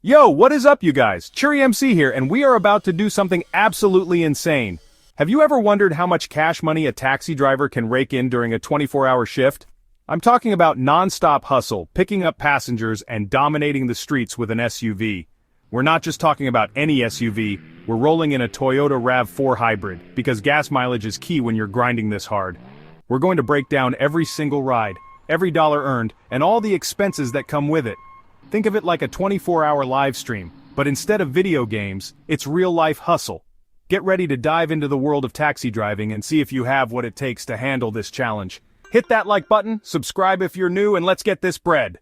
Yo, what is up, you guys? Cheery MC here, and we are about to do something absolutely insane. Have you ever wondered how much cash money a taxi driver can rake in during a 24-hour shift? I'm talking about non-stop hustle, picking up passengers, and dominating the streets with an SUV. We're not just talking about any SUV, we're rolling in a Toyota RAV4 hybrid, because gas mileage is key when you're grinding this hard. We're going to break down every single ride, every dollar earned, and all the expenses that come with it. Think of it like a 24-hour live stream, but instead of video games, it's real-life hustle. Get ready to dive into the world of taxi driving and see if you have what it takes to handle this challenge. Hit that like button, subscribe if you're new, and let's get this bread.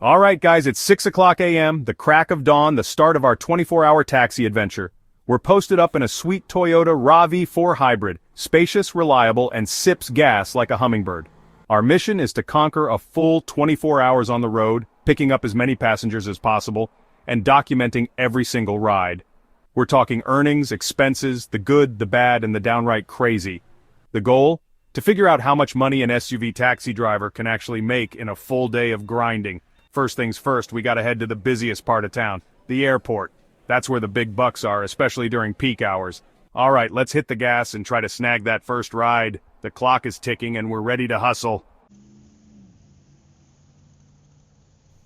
Alright guys, it's 6 o'clock a.m., the crack of dawn, the start of our 24-hour taxi adventure. We're posted up in a sweet Toyota RAV4 hybrid, spacious, reliable, and sips gas like a hummingbird. Our mission is to conquer a full 24 hours on the road, picking up as many passengers as possible, and documenting every single ride. We're talking earnings, expenses, the good, the bad, and the downright crazy. The goal? To figure out how much money an SUV taxi driver can actually make in a full day of grinding. First things first, we gotta head to the busiest part of town, the airport. That's where the big bucks are, especially during peak hours. Alright, let's hit the gas and try to snag that first ride. The clock is ticking and we're ready to hustle.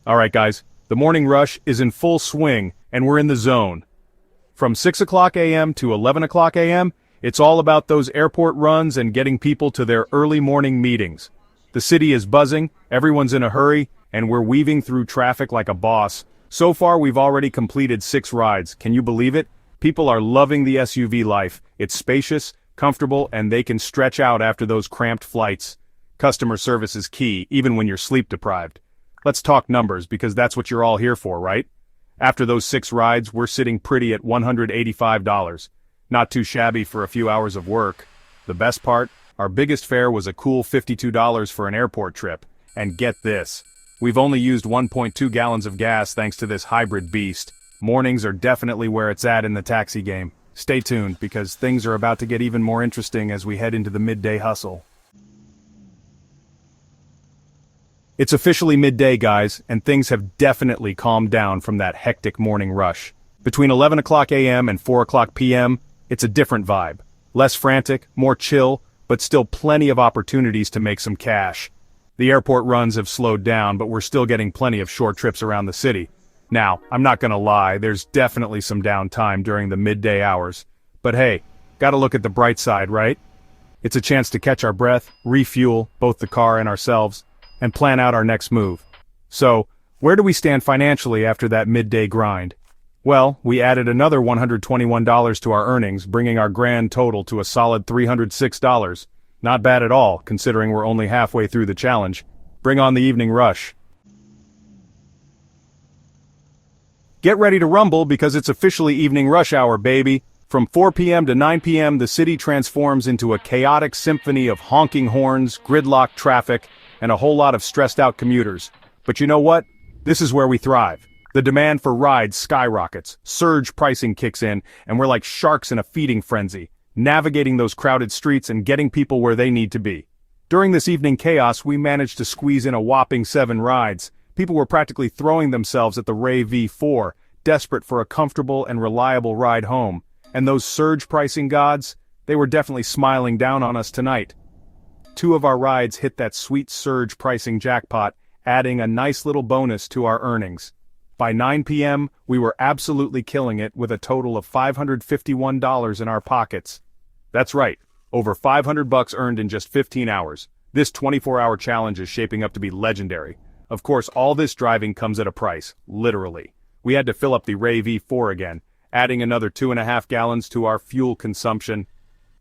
Alright guys, the morning rush is in full swing and we're in the zone. From 6 o'clock a.m. to 11 o'clock a.m., it's all about those airport runs and getting people to their early morning meetings. The city is buzzing, everyone's in a hurry, and we're weaving through traffic like a boss. So far we've already completed 6 rides, can you believe it? People are loving the SUV life. It's spacious, comfortable, and they can stretch out after those cramped flights. Customer service is key, even when you're sleep deprived. Let's talk numbers, because that's what you're all here for, right? After those 6 rides, we're sitting pretty at $185. Not too shabby for a few hours of work. The best part? Our biggest fare was a cool $52 for an airport trip. And get this. We've only used 1.2 gallons of gas thanks to this hybrid beast. Mornings are definitely where it's at in the taxi game. Stay tuned, because things are about to get even more interesting as we head into the midday hustle. It's officially midday, guys, and things have definitely calmed down from that hectic morning rush. Between 11 o'clock a.m. and 4 o'clock p.m., it's a different vibe. Less frantic, more chill, but still plenty of opportunities to make some cash. The airport runs have slowed down, but we're still getting plenty of short trips around the city. Now, I'm not gonna lie, there's definitely some downtime during the midday hours. But hey, gotta look at the bright side, right? It's a chance to catch our breath, refuel, both the car and ourselves, and plan out our next move. So, where do we stand financially after that midday grind? Well, we added another $121 to our earnings, bringing our grand total to a solid $306. Not bad at all, considering we're only halfway through the challenge. Bring on the evening rush. Get ready to rumble, because it's officially evening rush hour, baby. From 4 p.m. to 9 p.m., the city transforms into a chaotic symphony of honking horns, gridlocked traffic, and a whole lot of stressed-out commuters. But you know what? This is where we thrive. The demand for rides skyrockets, surge pricing kicks in, and we're like sharks in a feeding frenzy, navigating those crowded streets and getting people where they need to be. During this evening chaos, we managed to squeeze in a whopping 7 rides. People were practically throwing themselves at the RAV4, desperate for a comfortable and reliable ride home. And those surge pricing gods, they were definitely smiling down on us tonight. 2 of our rides hit that sweet surge pricing jackpot, adding a nice little bonus to our earnings. By 9 p.m., we were absolutely killing it with a total of $551 in our pockets. That's right, over $500 earned in just 15 hours. This 24-hour challenge is shaping up to be legendary. Of course, all this driving comes at a price, literally. We had to fill up the RAV4 again, adding another 2.5 gallons to our fuel consumption.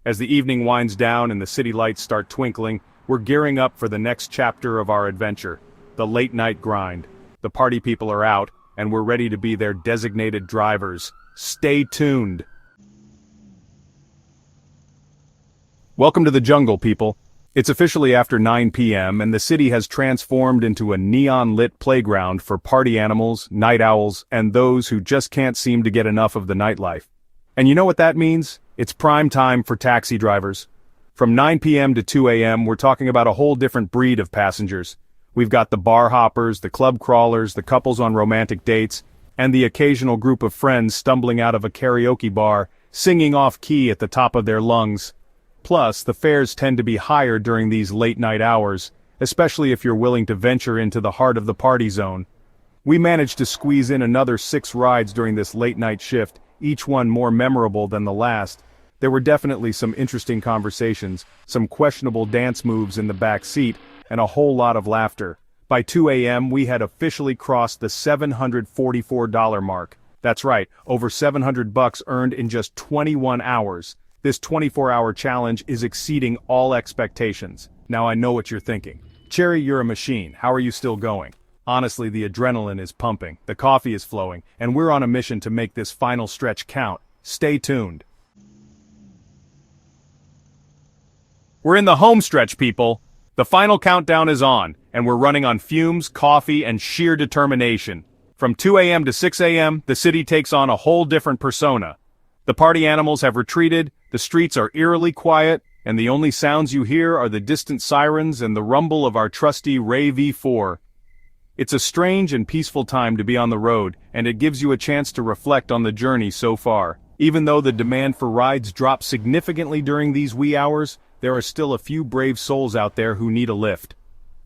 As the evening winds down and the city lights start twinkling, we're gearing up for the next chapter of our adventure, the late-night grind. The party people are out, and we're ready to be their designated drivers. Stay tuned. Welcome to the jungle, people. It's officially after 9 p.m. and the city has transformed into a neon-lit playground for party animals, night owls, and those who just can't seem to get enough of the nightlife. And you know what that means? It's prime time for taxi drivers. From 9 p.m. to 2 a.m., we're talking about a whole different breed of passengers. We've got the bar hoppers, the club crawlers, the couples on romantic dates, and the occasional group of friends stumbling out of a karaoke bar, singing off-key at the top of their lungs. Plus, the fares tend to be higher during these late-night hours, especially if you're willing to venture into the heart of the party zone. We managed to squeeze in another 6 rides during this late-night shift, each one more memorable than the last. There were definitely some interesting conversations, some questionable dance moves in the back seat, and a whole lot of laughter. By 2 a.m. we had officially crossed the $744 mark. That's right, over $700 earned in just 21 hours. This 24-hour challenge is exceeding all expectations. Now I know what you're thinking. Cherry, you're a machine. How are you still going? Honestly, the adrenaline is pumping, the coffee is flowing, and we're on a mission to make this final stretch count. Stay tuned. We're in the home stretch, people. The final countdown is on, and we're running on fumes, coffee, and sheer determination. From 2 a.m. to 6 a.m., the city takes on a whole different persona. The party animals have retreated, the streets are eerily quiet, and the only sounds you hear are the distant sirens and the rumble of our trusty Ray V4. It's a strange and peaceful time to be on the road, and it gives you a chance to reflect on the journey so far. Even though the demand for rides drops significantly during these wee hours, there are still a few brave souls out there who need a lift.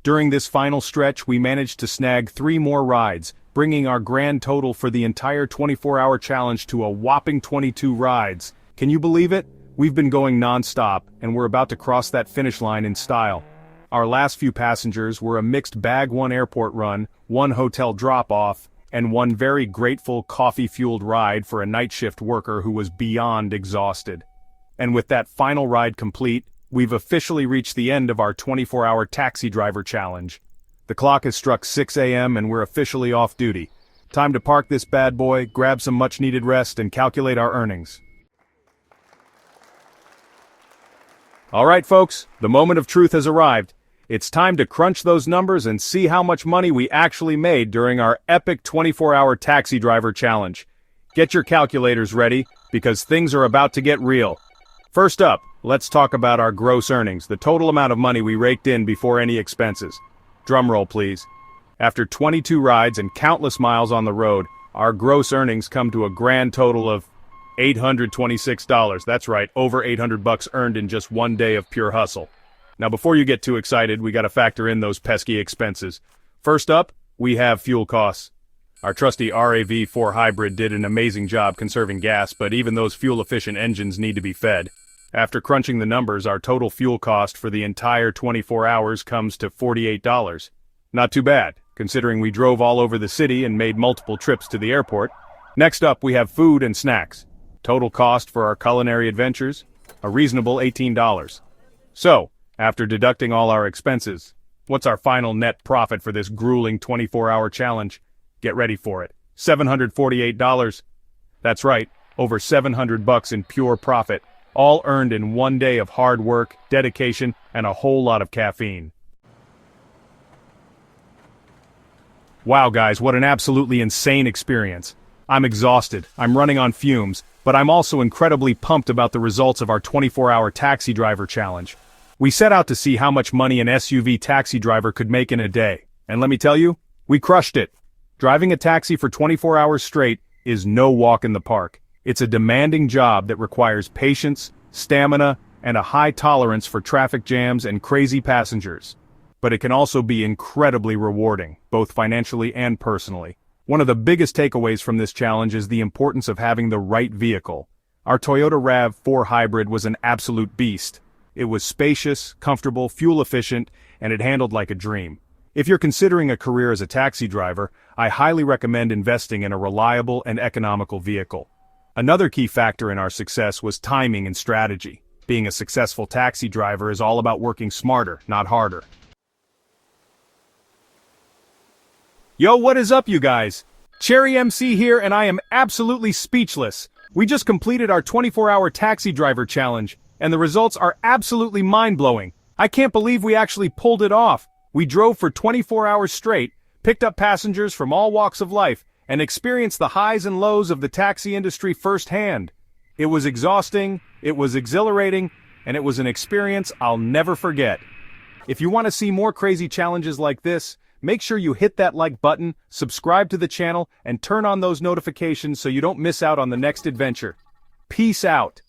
During this final stretch, we managed to snag 3 more rides, bringing our grand total for the entire 24-hour challenge to a whopping 22 rides. Can you believe it? We've been going non-stop, and we're about to cross that finish line in style. Our last few passengers were a mixed bag: 1 airport run, 1 hotel drop-off, and 1 very grateful coffee-fueled ride for a night shift worker who was beyond exhausted. And with that final ride complete, we've officially reached the end of our 24-hour taxi driver challenge. The clock has struck 6 a.m. and we're officially off duty. Time to park this bad boy, grab some much-needed rest, and calculate our earnings. Alright folks, the moment of truth has arrived. It's time to crunch those numbers and see how much money we actually made during our epic 24-hour taxi driver challenge. Get your calculators ready, because things are about to get real. First up, let's talk about our gross earnings, the total amount of money we raked in before any expenses. Drumroll, please. After 22 rides and countless miles on the road, our gross earnings come to a grand total of $826. That's right, over $800 earned in just 1 day of pure hustle. Now before you get too excited, we gotta factor in those pesky expenses. First up, we have fuel costs. Our trusty RAV4 hybrid did an amazing job conserving gas, but even those fuel-efficient engines need to be fed. After crunching the numbers, our total fuel cost for the entire 24 hours comes to $48. Not too bad, considering we drove all over the city and made multiple trips to the airport. Next up, we have food and snacks. Total cost for our culinary adventures, a reasonable $18. So, after deducting all our expenses, what's our final net profit for this grueling 24-hour challenge? Get ready for it. $748. That's right, over $700 in pure profit, all earned in 1 day of hard work, dedication, and a whole lot of caffeine. Wow guys, what an absolutely insane experience. I'm exhausted, I'm running on fumes, but I'm also incredibly pumped about the results of our 24-hour taxi driver challenge. We set out to see how much money an SUV taxi driver could make in a day, and let me tell you, we crushed it. Driving a taxi for 24 hours straight is no walk in the park. It's a demanding job that requires patience, stamina, and a high tolerance for traffic jams and crazy passengers. But it can also be incredibly rewarding, both financially and personally. One of the biggest takeaways from this challenge is the importance of having the right vehicle. Our Toyota RAV4 hybrid was an absolute beast. It was spacious, comfortable, fuel-efficient, and it handled like a dream. If you're considering a career as a taxi driver, I highly recommend investing in a reliable and economical vehicle. Another key factor in our success was timing and strategy. Being a successful taxi driver is all about working smarter, not harder. Yo, what is up you guys? Cherry MC here, and I am absolutely speechless. We just completed our 24-hour taxi driver challenge, and the results are absolutely mind-blowing. I can't believe we actually pulled it off. We drove for 24 hours straight, picked up passengers from all walks of life, and experienced the highs and lows of the taxi industry firsthand. It was exhausting, it was exhilarating, and it was an experience I'll never forget. If you want to see more crazy challenges like this, make sure you hit that like button, subscribe to the channel, and turn on those notifications so you don't miss out on the next adventure. Peace out.